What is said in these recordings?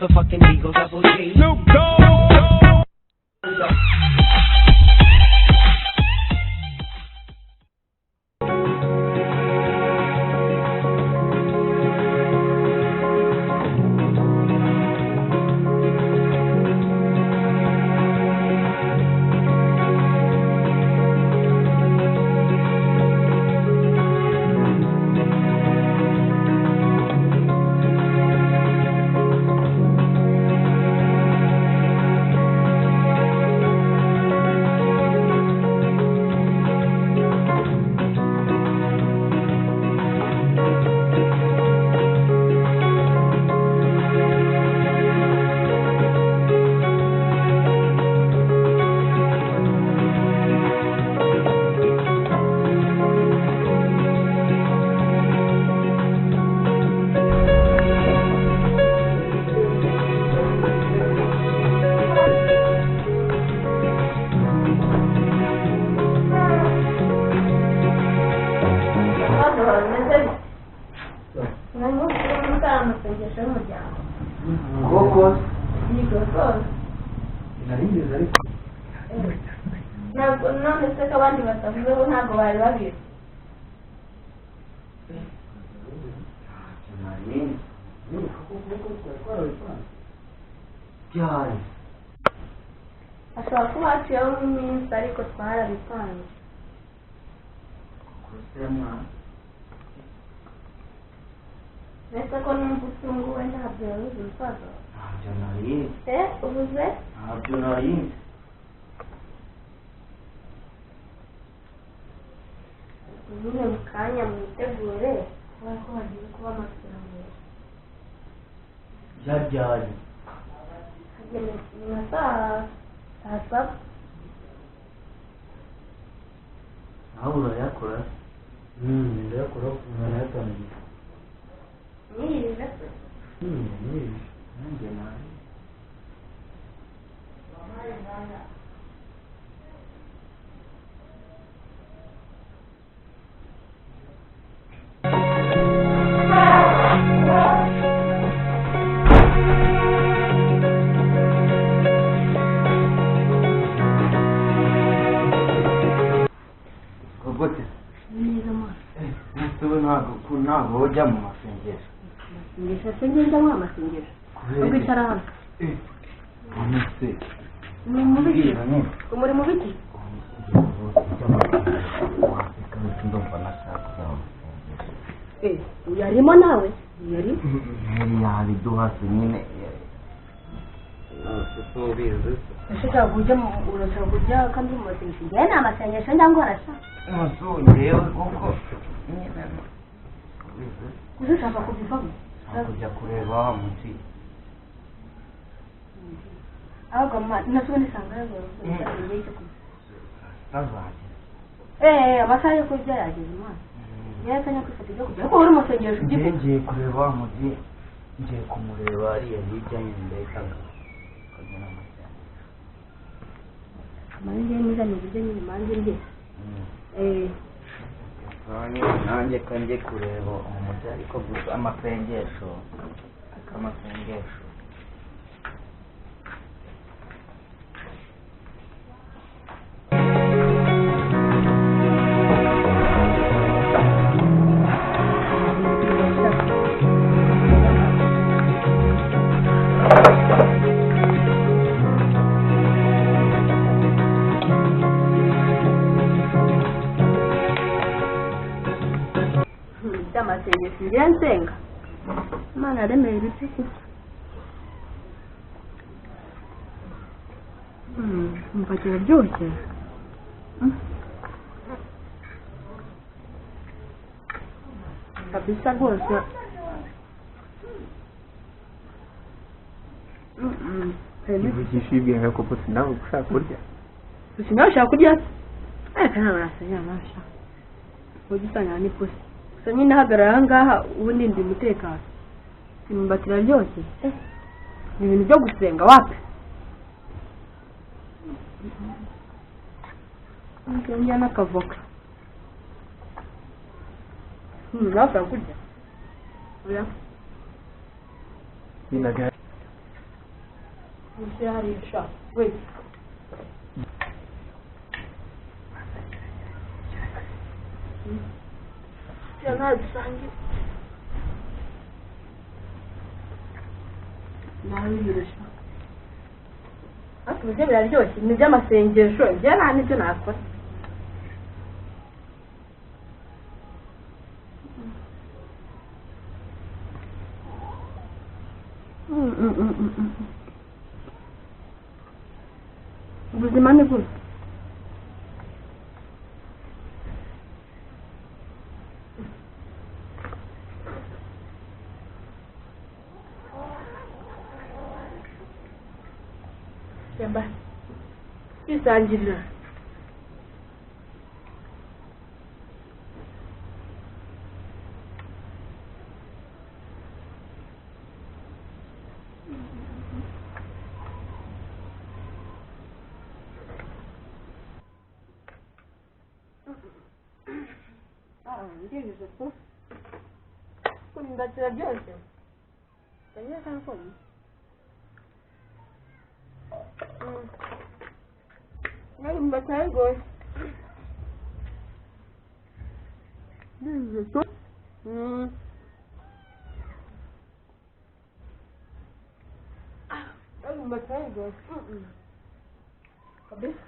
motherfucking Eagle Double G. Snoop Dogg. ashobora kuba haciyeho nk'iminsi ariko twarabipanze mbese ko numva utunguwe ntabyo yabuze umusaza ntabyo nariye ubuze ntabyo nariye nyine mu kanya mwitegure kubera ko hagiye kuba amaterambere byajyanye ni nka saa saba nawe urayakora ndayakora kuva nayatangiye niyirije se niyirije nanjye nawe ntabwo ujya mu masengesho se ngenda mu masengesho ugicara hano nonese ni mu biki umuri mu biki ndumva nashaka kujya mu masengesho uyarimo nawe yari yabiduhase nyine ubizi urashaka kujya kandi mu masengesho njyewe ni amasengesho ndangwa arashaka ngewe kuko nyine ushaka kubivamo kujya kureba wa munsi ahubwo nasubiye nisanga amasaha yo kurya yageze imana yewe kanya kwifata ibyo kurya ariko uri musengesho ngiye kureba wa munsi ngiye kumureba ariya hirya nyine ndahitanga ukagena amasengesho amanjye nizanye uburyo nyine manjye njye nanjye kanjye kureba umujyi ariko gusa amasengesho amasengesho njye nsenga imana yaremeye ibiti kurya umva kiraryoshye kabisa rwose ivugisha ibwira ko gusa nawe ushaka kurya gusa nawe ushaka kurya ariko ntabwo nasenya amasha ujya usanga ni pusi gusa nyine ahagarara aha ngaha ubundi ndi umutekano imyumbati iraryoshye ni ibintu byo gusenga wapi njya n'akavoka nawe ushaka kurya oya musharisha wait yana sangi nawe yirisha atuje biraryoshye ni by'amasengesho njye nta n'icyo nakora ubuzima ni gute yamba isangirira ndiyemeje ko ndakira byose ndanyura kandi ko nari mbatari rwose ndiyemeje ko nari mbatari rwose kabisa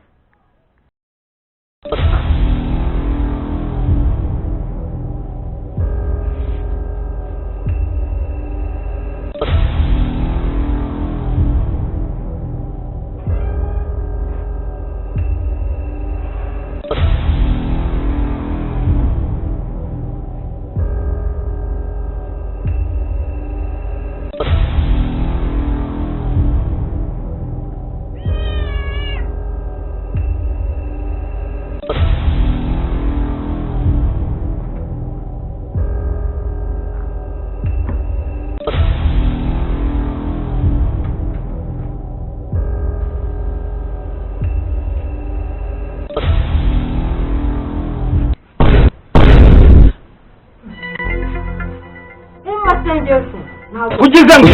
kugeza ngo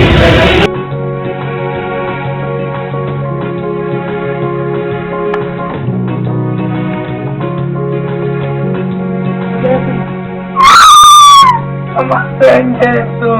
amasengesho